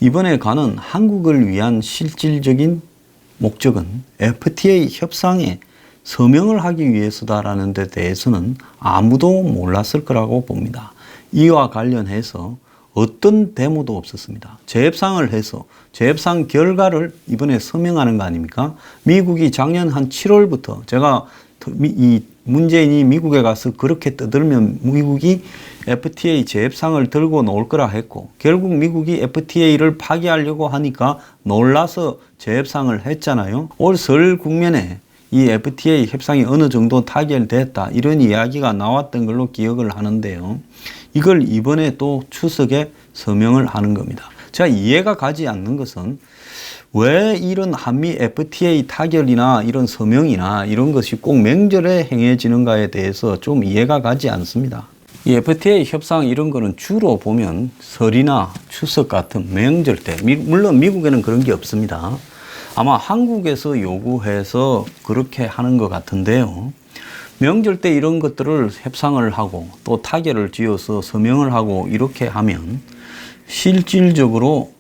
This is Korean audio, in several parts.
이번에 가는 한국을 위한 실질적인 목적은 FTA 협상에 서명을 하기 위해서다라는 데 대해서는 아무도 몰랐을 거라고 봅니다. 이와 관련해서 어떤 데모도 없었습니다. 재협상을 해서 재협상 결과를 이번에 서명하는 거 아닙니까? 미국이 작년 한 7월부터 제가 이 문재인이 미국에 가서 그렇게 떠들면 미국이 FTA 재협상을 들고 놓을 거라 했고, 결국 미국이 FTA를 파기하려고 하니까 놀라서 재협상을 했잖아요. 올 설 국면에 이 FTA 협상이 어느 정도 타결됐다, 이런 이야기가 나왔던 걸로 기억을 하는데요. 이걸 이번에 또 추석에 서명을 하는 겁니다. 제가 이해가 가지 않는 것은 왜 이런 한미 FTA 타결이나 이런 서명이나 이런 것이 꼭 명절에 행해지는가에 대해서 좀 이해가 가지 않습니다. 이 FTA 협상 이런 거는 주로 보면 설이나 추석 같은 명절 때, 물론 미국에는 그런 게 없습니다. 아마 한국에서 요구해서 그렇게 하는 것 같은데요. 명절 때 이런 것들을 협상을 하고 또 타결을 지어서 서명을 하고 이렇게 하면 실질적으로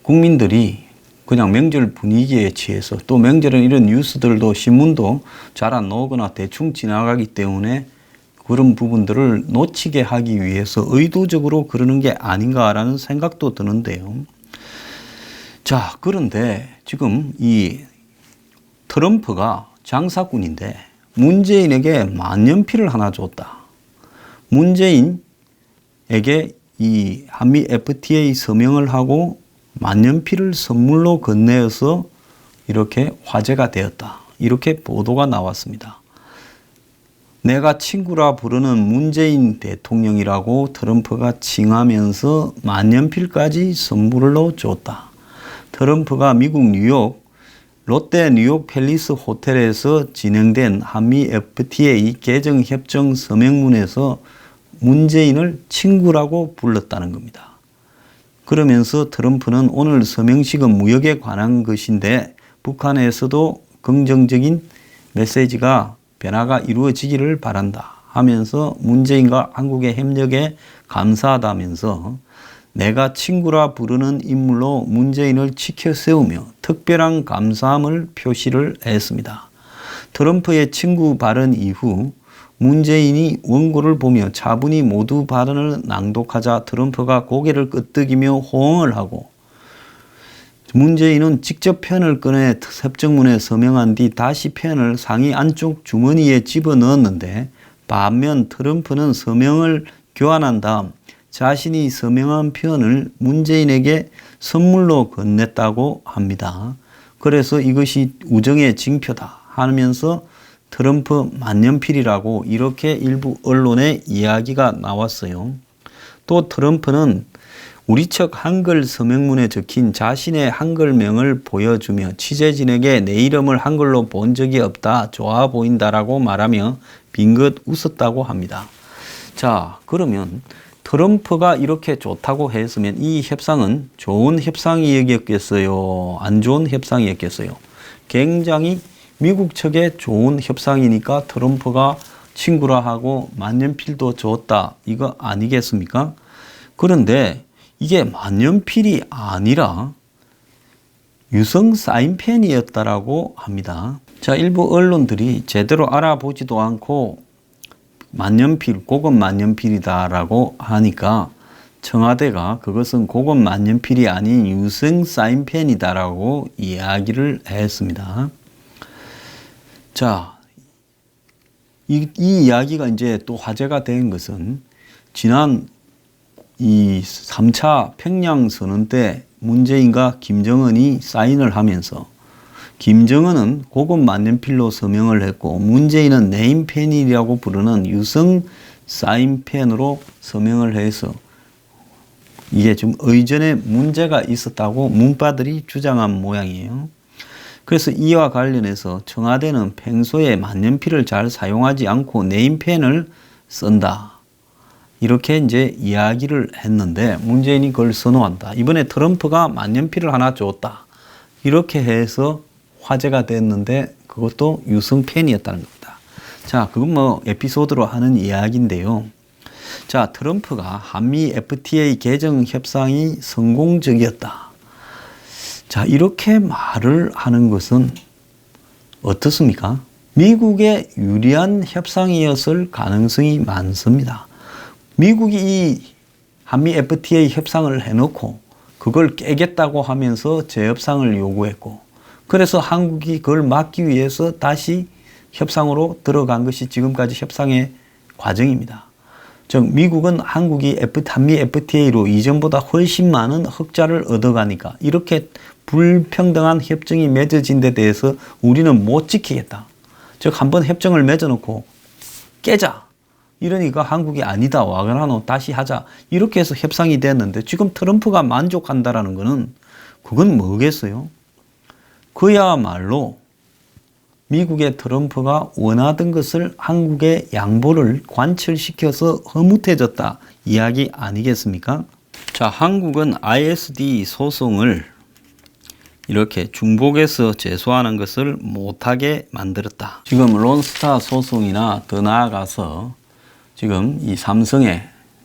국민들이 그냥 명절 분위기에 취해서, 또 명절은 이런 뉴스들도 신문도 잘 안 나오거나 대충 지나가기 때문에 그런 부분들을 놓치게 하기 위해서 의도적으로 그러는 게 아닌가라는 생각도 드는데요. 자, 그런데 지금 이 트럼프가 장사꾼인데 문재인에게 만년필을 하나 줬다. 문재인에게 이 한미 FTA 서명을 하고 만년필을 선물로 건네어서 이렇게 화제가 되었다, 이렇게 보도가 나왔습니다. 내가 친구라 부르는 문재인 대통령이라고 트럼프가 칭하면서 만년필까지 선물로 줬다. 트럼프가 미국 뉴욕 롯데 뉴욕 팰리스 호텔에서 진행된 한미 FTA 개정 협정 서명문에서 문재인을 친구라고 불렀다는 겁니다. 그러면서 트럼프는 오늘 서명식은 무역에 관한 것인데 북한에서도 긍정적인 메시지가 변화가 이루어지기를 바란다 하면서 문재인과 한국의 협력에 감사하다면서 내가 친구라 부르는 인물로 문재인을 지켜 세우며 특별한 감사함을 표시를 했습니다. 트럼프의 친구 발언 이후 문재인이 원고를 보며 차분히 모두 발언을 낭독하자 트럼프가 고개를 끄덕이며 호응을 하고, 문재인은 직접 펜을 꺼내 협정문에 서명한 뒤 다시 펜을 상의 안쪽 주머니에 집어넣었는데, 반면 트럼프는 서명을 교환한 다음 자신이 서명한 편을 문재인에게 선물로 건넸다고 합니다. 그래서 이것이 우정의 징표다 하면서 트럼프 만년필이라고 이렇게 일부 언론에 이야기가 나왔어요. 또 트럼프는 우리 측 한글 서명문에 적힌 자신의 한글명을 보여주며 취재진에게 내 이름을 한글로 본 적이 없다, 좋아 보인다라고 말하며 빙긋 웃었다고 합니다. 자, 그러면 트럼프가 이렇게 좋다고 했으면 이 협상은 좋은 협상이었겠어요? 안 좋은 협상이었겠어요? 굉장히 미국 측에 좋은 협상이니까 트럼프가 친구라 하고 만년필도 줬다, 이거 아니겠습니까? 그런데 이게 만년필이 아니라 유성 사인펜이었다라고 합니다. 자, 일부 언론들이 제대로 알아보지도 않고 만년필, 고급 만년필이다라고 하니까 청와대가 그것은 고급 만년필이 아닌 유성 사인펜이다라고 이야기를 했습니다. 자, 이 이야기가 이제 또 화제가 된 것은 지난 이 3차 평양선언 때 문재인과 김정은이 사인을 하면서 김정은은 고급 만년필로 서명을 했고 문재인은 네임펜이라고 부르는 유성 사인펜으로 서명을 해서 이게 좀 의전에 문제가 있었다고 문파들이 주장한 모양이에요. 그래서 이와 관련해서 청와대는 평소에 만년필을 잘 사용하지 않고 네임펜을 쓴다, 이렇게 이제 이야기를 했는데 문재인이 그걸 선호한다. 이번에 트럼프가 만년필을 하나 줬다, 이렇게 해서 화제가 됐는데 그것도 유성펜이었다는 겁니다. 자, 그건 뭐 에피소드로 하는 이야기인데요. 자, 트럼프가 한미 FTA 개정 협상이 성공적이었다. 자, 이렇게 말을 하는 것은 어떻습니까? 미국에 유리한 협상이었을 가능성이 많습니다. 미국이 이 한미 FTA 협상을 해놓고 그걸 깨겠다고 하면서 재협상을 요구했고, 그래서 한국이 그걸 막기 위해서 다시 협상으로 들어간 것이 지금까지 협상의 과정입니다. 즉 미국은 한국이 한미 FTA로 이전보다 훨씬 많은 흑자를 얻어가니까 이렇게 불평등한 협정이 맺어진 데 대해서 우리는 못 지키겠다. 즉 한번 협정을 맺어놓고 깨자. 이러니까 한국이 아니다. 와그라노 다시 하자. 이렇게 해서 협상이 됐는데 지금 트럼프가 만족한다라는 것은 그건 뭐겠어요? 그야말로 미국의 트럼프가 원하던 것을 한국의 양보를 관철시켜서 흐뭇해졌다 이야기 아니겠습니까? 자, 한국은 ISD 소송을 이렇게 중복해서 제소하는 것을 못하게 만들었다. 지금 론스타 소송이나 더 나아가서 지금 이 삼성의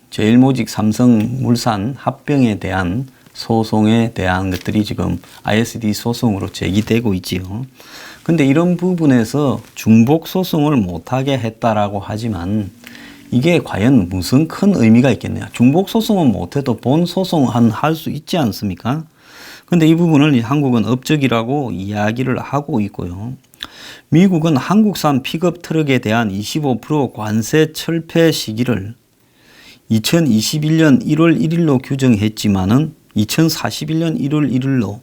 제일모직 삼성물산 합병에 대한 소송에 대한 것들이 지금 ISD 소송으로 제기되고 있지요. 근데 이런 부분에서 중복 소송을 못하게 했다라고 하지만 이게 과연 무슨 큰 의미가 있겠네요. 중복 소송은 못해도 본 소송은 할 수 있지 않습니까? 근데 이 부분을 한국은 업적이라고 이야기를 하고 있고요. 미국은 한국산 픽업 트럭에 대한 25% 관세 철폐 시기를 2021년 1월 1일로 규정했지만은 2041년 1월 1일로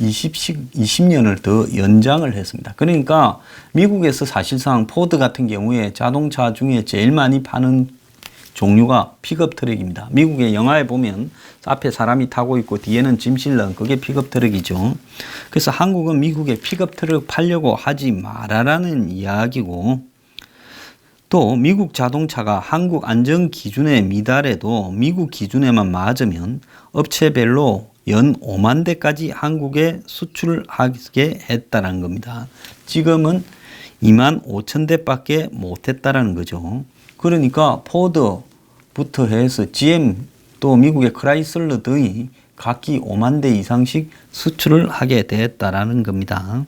20년을 더 연장을 했습니다. 그러니까 미국에서 사실상 포드 같은 경우에 자동차 중에 제일 많이 파는 종류가 픽업 트럭입니다. 미국의 영화에 보면 앞에 사람이 타고 있고 뒤에는 짐 실는 그게 픽업 트럭이죠. 그래서 한국은 미국에 픽업 트럭 팔려고 하지 말아라는 이야기고, 또 미국 자동차가 한국 안전 기준에 미달해도 미국 기준에만 맞으면 업체별로 연 5만 대까지 한국에 수출하게 했다는 겁니다. 지금은 2만 5천 대밖에 못했다는 거죠. 그러니까 포드부터 해서 GM 또 미국의 크라이슬러 등이 각기 5만 대 이상씩 수출을 하게 됐다라는 겁니다.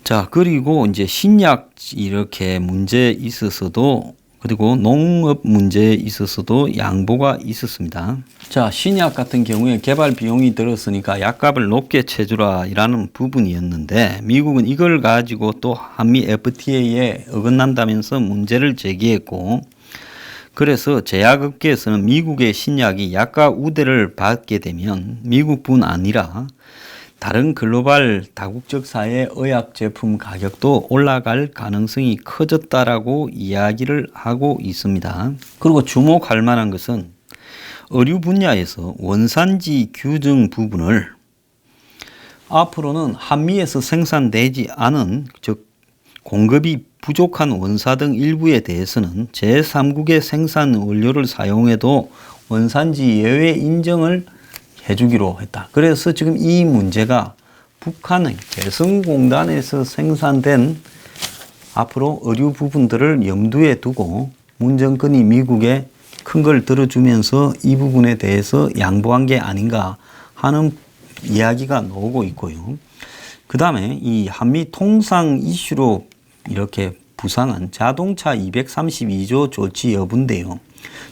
자, 그리고 이제 신약 이렇게 문제 있어서도, 그리고 농업 문제에 있어서도 양보가 있었습니다. 자, 신약 같은 경우에 개발 비용이 들었으니까 약값을 높게 쳐주라 이라는 부분이었는데, 미국은 이걸 가지고 또 한미 FTA에 어긋난다면서 문제를 제기했고, 그래서 제약업계에서는 미국의 신약이 약값 우대를 받게 되면 미국뿐 아니라 다른 글로벌 다국적 사회 의약 제품 가격도 올라갈 가능성이 커졌다라고 이야기를 하고 있습니다. 그리고 주목할 만한 것은 의류 분야에서 원산지 규정 부분을 앞으로는 한미에서 생산되지 않은, 즉 공급이 부족한 원사 등 일부에 대해서는 제3국의 생산 원료를 사용해도 원산지 예외 인정을 해주기로 했다. 그래서 지금 이 문제가 북한의 개성공단에서 생산된 앞으로 의류 부분들을 염두에 두고 문 정권이 미국에 큰 걸 들어주면서 이 부분에 대해서 양보한 게 아닌가 하는 이야기가 나오고 있고요. 그 다음에 이 한미 통상 이슈로 이렇게 부상한 자동차 232조 조치 여부인데요.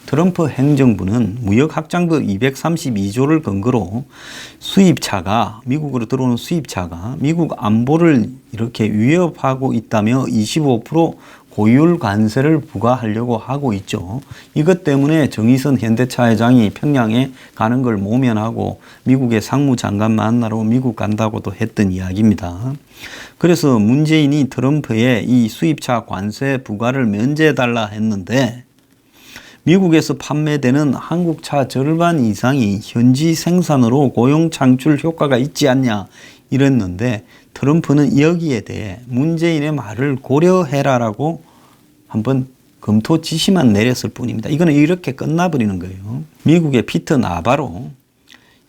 트럼프 행정부는 무역확장법 232조를 근거로 수입차가, 미국으로 들어오는 수입차가 미국 안보를 이렇게 위협하고 있다며 25% 고율 관세를 부과하려고 하고 있죠. 이것 때문에 정의선 현대차 회장이 평양에 가는 걸 모면하고 미국의 상무장관 만나러 미국 간다고도 했던 이야기입니다. 그래서 문재인이 트럼프의 이 수입차 관세 부과를 면제해달라 했는데, 미국에서 판매되는 한국차 절반 이상이 현지 생산으로 고용 창출 효과가 있지 않냐 이랬는데, 트럼프는 여기에 대해 문재인의 말을 고려해라라고 한번 검토 지시만 내렸을 뿐입니다. 이거는 이렇게 끝나버리는 거예요. 미국의 피터 나바로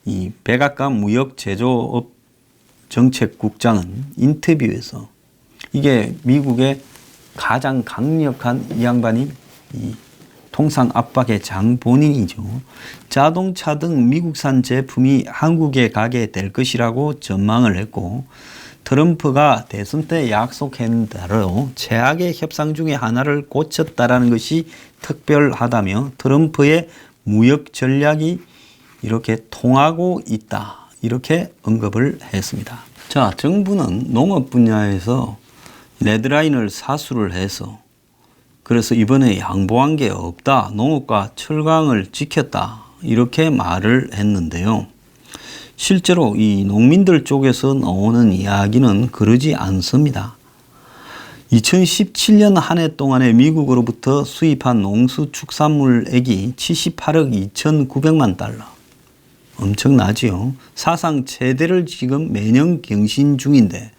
이 백악관 무역 제조업 정책국장은 인터뷰에서, 이게 미국의 가장 강력한 이 양반이 이 통상 압박의 장본인이죠. 자동차 등 미국산 제품이 한국에 가게 될 것이라고 전망을 했고, 트럼프가 대선 때 약속한 대로 최악의 협상 중에 하나를 고쳤다라는 것이 특별하다며 트럼프의 무역 전략이 이렇게 통하고 있다, 이렇게 언급을 했습니다. 자, 정부는 농업 분야에서 레드라인을 사수를 해서 그래서 이번에 양보한 게 없다, 농업과 철강을 지켰다, 이렇게 말을 했는데요. 실제로 이 농민들 쪽에서 나오는 이야기는 그러지 않습니다. 2017년 한 해 동안에 미국으로부터 수입한 농수축산물액이 78억 2,900만 달러. 엄청나지요. 사상 최대를 지금 매년 경신 중인데,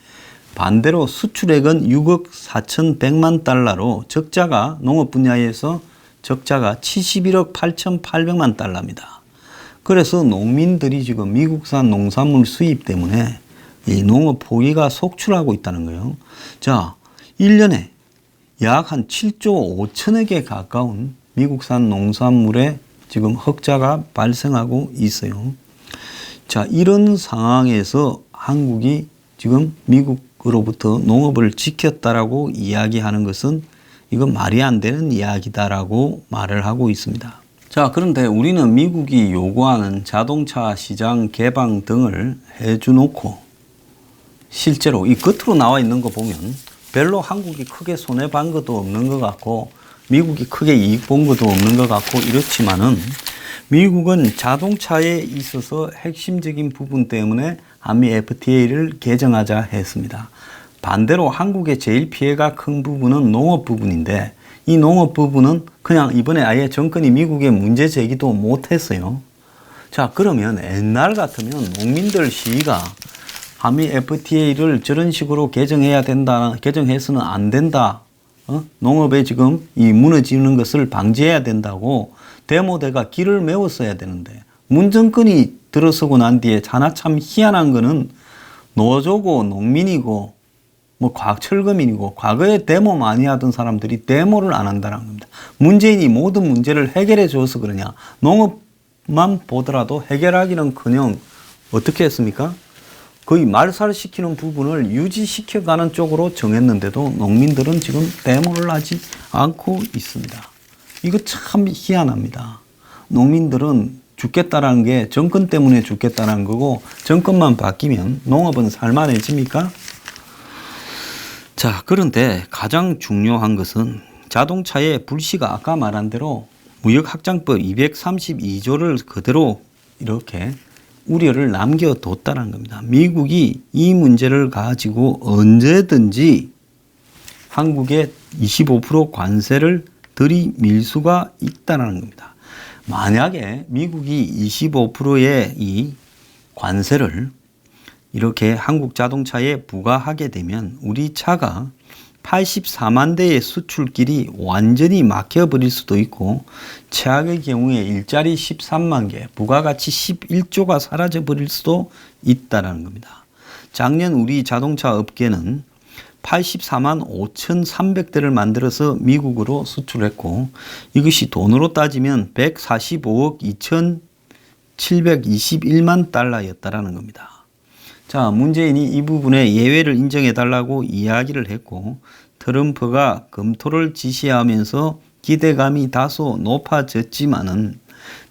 반대로 수출액은 6억 4,100만 달러로 적자가, 농업 분야에서 적자가 71억 8,800만 달러입니다. 그래서 농민들이 지금 미국산 농산물 수입 때문에 이 농업 포기가 속출하고 있다는 거예요. 자, 1년에 약 한 7조 5천억에 가까운 미국산 농산물에 지금 흑자가 발생하고 있어요. 자, 이런 상황에서 한국이 지금 미국으로부터 농업을 지켰다라고 이야기하는 것은 이건 말이 안 되는 이야기다라고 말을 하고 있습니다. 자, 그런데 우리는 미국이 요구하는 자동차 시장 개방 등을 해주놓고 실제로 이 겉으로 나와 있는 거 보면 별로 한국이 크게 손해본 것도 없는 것 같고 미국이 크게 이익 본 것도 없는 것 같고 이렇지만은 미국은 자동차에 있어서 핵심적인 부분 때문에 한미 FTA를 개정하자 했습니다. 반대로 한국의 제일 피해가 큰 부분은 농업 부분인데 이 농업 부분은 그냥 이번에 아예 정권이 미국에 문제 제기도 못했어요. 자, 그러면 옛날 같으면 농민들 시위가 한미 FTA를 저런 식으로 개정해야 된다, 개정해서는 안 된다, 농업에 지금 이 무너지는 것을 방지해야 된다고 데모대가 길을 메웠어야 되는데, 문정권이 들어서고 난 뒤에 하나참 희한한 거는 노조고 농민이고 뭐 철거민이고 과거에 데모 많이 하던 사람들이 데모를 안 한다는 겁니다. 문재인이 모든 문제를 해결해 줘서 그러냐. 농업만 보더라도 해결하기는커녕 어떻게 했습니까? 거의 말살시키는 부분을 유지시켜가는 쪽으로 정했는데도 농민들은 지금 데모를 하지 않고 있습니다. 이거 참 희한합니다. 농민들은 죽겠다라는 게 정권 때문에 죽겠다는 거고, 정권만 바뀌면 농업은 살만해집니까? 자, 그런데 가장 중요한 것은 자동차의 불씨가 아까 말한 대로 무역확장법 232조를 그대로 이렇게 우려를 남겨뒀다는 겁니다. 미국이 이 문제를 가지고 언제든지 한국에 25% 관세를 들이밀 수가 있다는 겁니다. 만약에 미국이 25%의 이 관세를 이렇게 한국 자동차에 부과하게 되면 우리 차가 84만 대의 수출길이 완전히 막혀버릴 수도 있고, 최악의 경우에 일자리 13만 개, 부가가치 11조가 사라져버릴 수도 있다는 겁니다. 작년 우리 자동차 업계는 84만 5,300대를 만들어서 미국으로 수출했고, 이것이 돈으로 따지면 145억 2,721만 달러였다라는 겁니다. 자, 문재인이 이 부분에 예외를 인정해 달라고 이야기를 했고, 트럼프가 검토를 지시하면서 기대감이 다소 높아졌지만은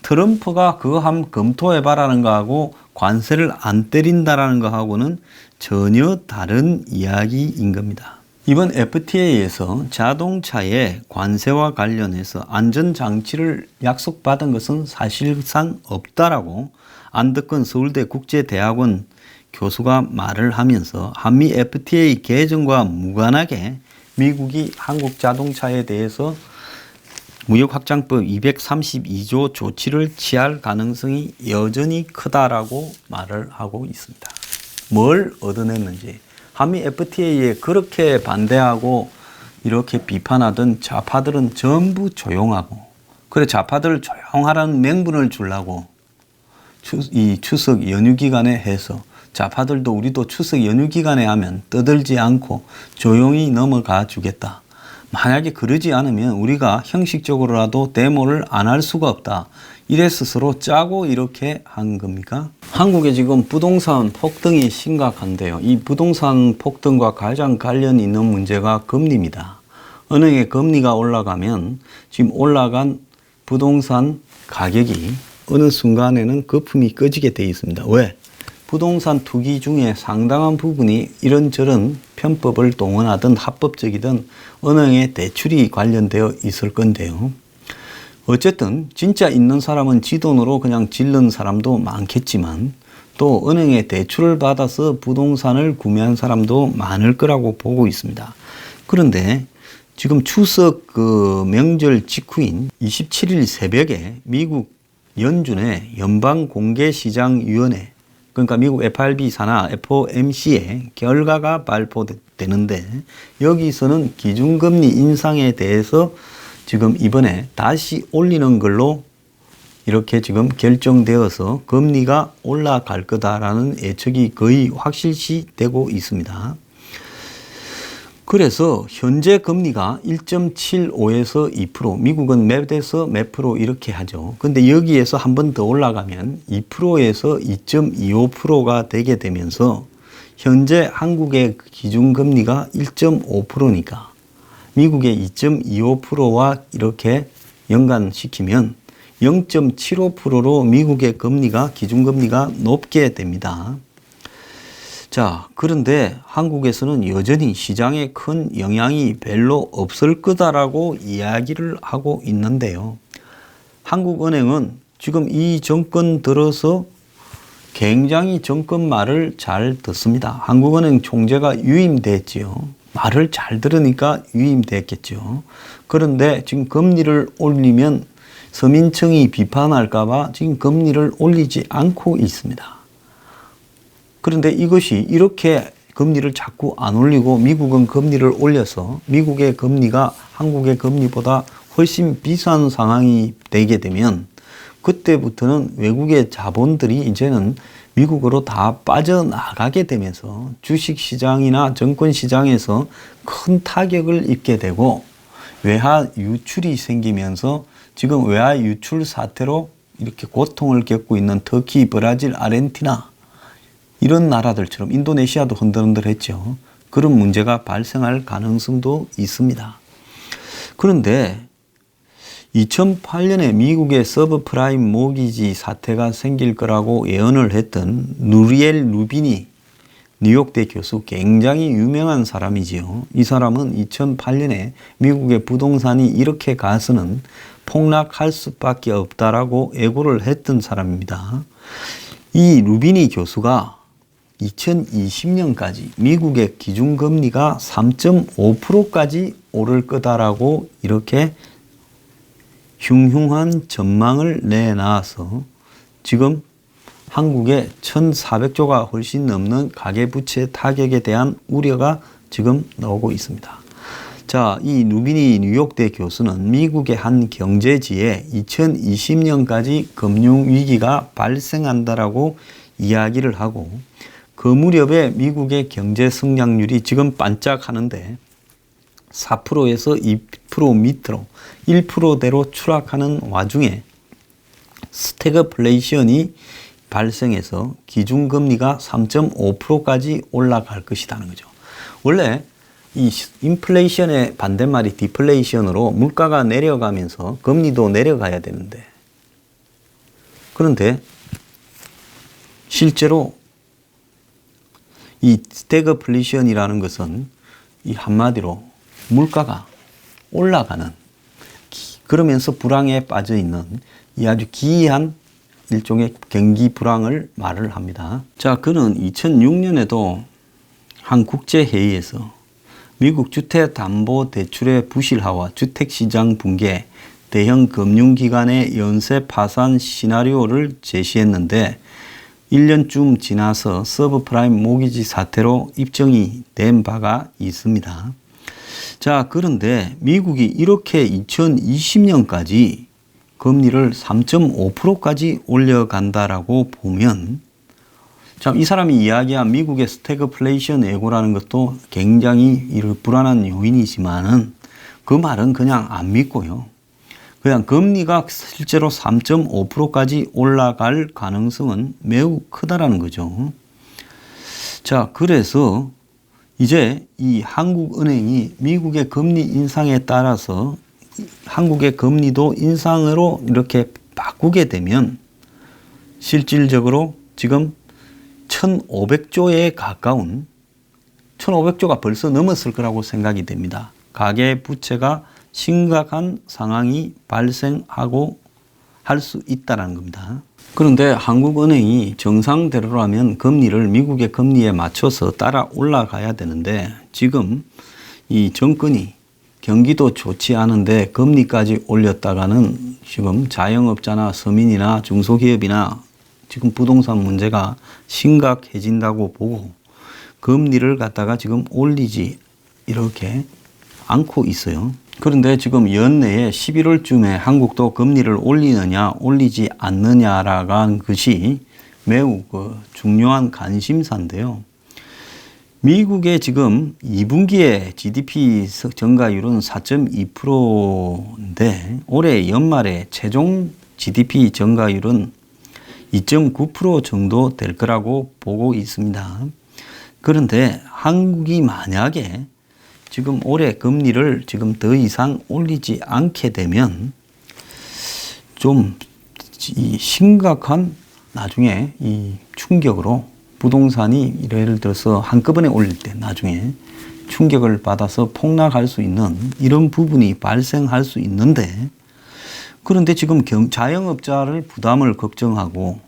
트럼프가 그거 한번 검토해 봐라는 거하고 관세를 안 때린다라는 거하고는 전혀 다른 이야기인 겁니다. 이번 FTA에서 자동차의 관세와 관련해서 안전장치를 약속받은 것은 사실상 없다라고 안덕근 서울대 국제대학원 교수가 말을 하면서 한미 FTA 개정과 무관하게 미국이 한국 자동차에 대해서 무역확장법 232조 조치를 취할 가능성이 여전히 크다라고 말을 하고 있습니다. 뭘 얻어냈는지, 한미 FTA에 그렇게 반대하고 이렇게 비판하던 좌파들은 전부 조용하고, 그래 좌파들 조용하라는 명분을 주려고 이 추석 연휴 기간에 해서 좌파들도 우리도 추석 연휴 기간에 하면 떠들지 않고 조용히 넘어가 주겠다. 만약에 그러지 않으면 우리가 형식적으로라도 데모를 안 할 수가 없다. 이래 스스로 짜고 이렇게 한 겁니까? 한국에 지금 부동산 폭등이 심각한데요. 이 부동산 폭등과 가장 관련 있는 문제가 금리입니다. 은행의 금리가 올라가면 지금 올라간 부동산 가격이 어느 순간에는 거품이 꺼지게 되어 있습니다. 왜? 부동산 투기 중에 상당한 부분이 이런저런 편법을 동원하든 합법적이든 은행의 대출이 관련되어 있을 건데요. 어쨌든 진짜 있는 사람은 지 돈으로 그냥 질른 사람도 많겠지만 또 은행에 대출을 받아서 부동산을 구매한 사람도 많을 거라고 보고 있습니다. 그런데 지금 추석 명절 직후인 27일 새벽에 미국 연준의 연방공개시장위원회, 그러니까 미국 FRB 산하 FOMC의 결과가 발표되는데 여기서는 기준금리 인상에 대해서 지금 이번에 다시 올리는 걸로 이렇게 지금 결정되어서 금리가 올라갈 거다라는 예측이 거의 확실시 되고 있습니다. 그래서 현재 금리가 1.75에서 2%, 미국은 몇에서 몇 프로 이렇게 하죠. 근데 여기에서 한 번 더 올라가면 2%에서 2.25%가 되게 되면서 현재 한국의 기준금리가 1.5%니까 미국의 2.25%와 이렇게 연관시키면 0.75%로 미국의 금리가 기준금리가 높게 됩니다. 자, 그런데 한국에서는 여전히 시장에 큰 영향이 별로 없을 거다라고 이야기를 하고 있는데요. 한국은행은 지금 이 정권 들어서 굉장히 정권 말을 잘 듣습니다. 한국은행 총재가 유임됐지요. 말을 잘 들으니까 유임됐겠죠. 그런데 지금 금리를 올리면 서민층이 비판할까봐 지금 금리를 올리지 않고 있습니다. 그런데 이것이 이렇게 금리를 자꾸 안 올리고 미국은 금리를 올려서 미국의 금리가 한국의 금리보다 훨씬 비싼 상황이 되게 되면 그때부터는 외국의 자본들이 이제는 미국으로 다 빠져나가게 되면서 주식시장이나 정권시장에서 큰 타격을 입게 되고 외화 유출이 생기면서 지금 외화 유출 사태로 이렇게 고통을 겪고 있는 터키, 브라질, 아르헨티나 이런 나라들처럼 인도네시아도 흔들흔들했죠. 그런 문제가 발생할 가능성도 있습니다. 그런데 2008년에 미국의 서브프라임 모기지 사태가 생길 거라고 예언을 했던 누리엘 루비니 뉴욕대 교수, 굉장히 유명한 사람이지요. 이 사람은 2008년에 미국의 부동산이 이렇게 가서는 폭락할 수밖에 없다라고 예고를 했던 사람입니다. 이 루비니 교수가 2020년까지 미국의 기준금리가 3.5%까지 오를 거다라고 이렇게 흉흉한 전망을 내놔서 지금 한국의 1,400조가 훨씬 넘는 가계부채 타격에 대한 우려가 지금 나오고 있습니다. 자, 이 루비니 뉴욕대 교수는 미국의 한 경제지에 2020년까지 금융위기가 발생한다라고 이야기를 하고 그 무렵에 미국의 경제 성장률이 지금 반짝하는데 4%에서 2% 밑으로 1%대로 추락하는 와중에 스태그플레이션이 발생해서 기준금리가 3.5%까지 올라갈 것이라는 거죠. 원래 이 인플레이션의 반대말이 디플레이션으로 물가가 내려가면서 금리도 내려가야 되는데 그런데 실제로 이 스태그플레이션이라는 것은 이 한마디로 물가가 올라가는 그러면서 불황에 빠져 있는 이 아주 기이한 일종의 경기 불황을 말을 합니다. 자, 그는 2006년에도 한 국제회의에서 미국 주택담보대출의 부실화와 주택시장 붕괴, 대형 금융기관의 연쇄 파산 시나리오를 제시했는데 1년쯤 지나서 서브프라임 모기지 사태로 입증이 된 바가 있습니다. 자, 그런데 미국이 이렇게 2020년까지 금리를 3.5%까지 올려간다라고 보면 참 이 사람이 이야기한 미국의 스태그플레이션 예고라는 것도 굉장히 불안한 요인이지만은 그 말은 그냥 안 믿고요. 그냥 금리가 실제로 3.5%까지 올라갈 가능성은 매우 크다라는 거죠. 자, 그래서 이제 이 한국은행이 미국의 금리 인상에 따라서 한국의 금리도 인상으로 이렇게 바꾸게 되면 실질적으로 지금 1,500조에 가까운 1,500조가 벌써 넘었을 거라고 생각이 됩니다. 가계 부채가 심각한 상황이 발생하고 할 수 있다는 겁니다. 그런데 한국은행이 정상대로라면 금리를 미국의 금리에 맞춰서 따라 올라가야 되는데 지금 이 정권이 경기도 좋지 않은데 금리까지 올렸다가는 지금 자영업자나 서민이나 중소기업이나 지금 부동산 문제가 심각해진다고 보고 금리를 갖다가 지금 올리지 이렇게 않고 있어요. 그런데 지금 연내에 11월쯤에 한국도 금리를 올리느냐 올리지 않느냐라는 것이 매우 중요한 관심사인데요. 미국의 지금 2분기에 GDP 증가율은 4.2%인데 올해 연말에 최종 GDP 증가율은 2.9% 정도 될 거라고 보고 있습니다. 그런데 한국이 만약에 지금 올해 금리를 지금 더 이상 올리지 않게 되면 좀 이 심각한 나중에 이 충격으로 부동산이 예를 들어서 한꺼번에 올릴 때 나중에 충격을 받아서 폭락할 수 있는 이런 부분이 발생할 수 있는데 그런데 지금 자영업자를 부담을 걱정하고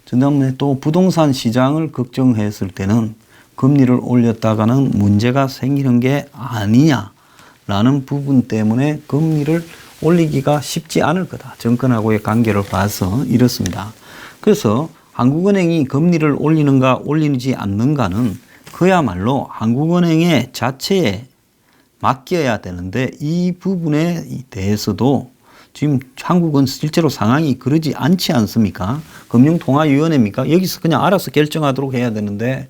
그다음에 또 부동산 시장을 걱정했을 때는 금리를 올렸다가는 문제가 생기는 게 아니냐라는 부분 때문에 금리를 올리기가 쉽지 않을 거다. 정권하고의 관계를 봐서 이렇습니다. 그래서 한국은행이 금리를 올리는가 올리지 않는가는 그야말로 한국은행의 자체에 맡겨야 되는데 이 부분에 대해서도 지금 한국은 실제로 상황이 그러지 않지 않습니까? 금융통화위원회입니까? 여기서 그냥 알아서 결정하도록 해야 되는데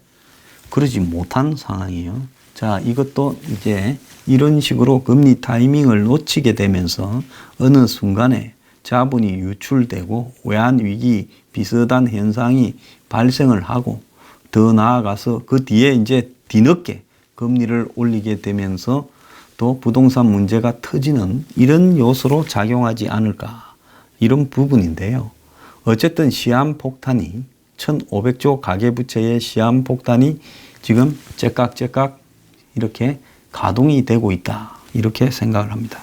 그러지 못한 상황이에요. 자, 이것도 이제 이런 식으로 금리 타이밍을 놓치게 되면서 어느 순간에 자본이 유출되고 외환위기 비슷한 현상이 발생을 하고 더 나아가서 그 뒤에 이제 뒤늦게 금리를 올리게 되면서 또 부동산 문제가 터지는 이런 요소로 작용하지 않을까 이런 부분인데요. 어쨌든 시한폭탄이 1,500조 가계부채의 시한폭탄이 지금 째깍째깍 이렇게 가동이 되고 있다 이렇게 생각을 합니다.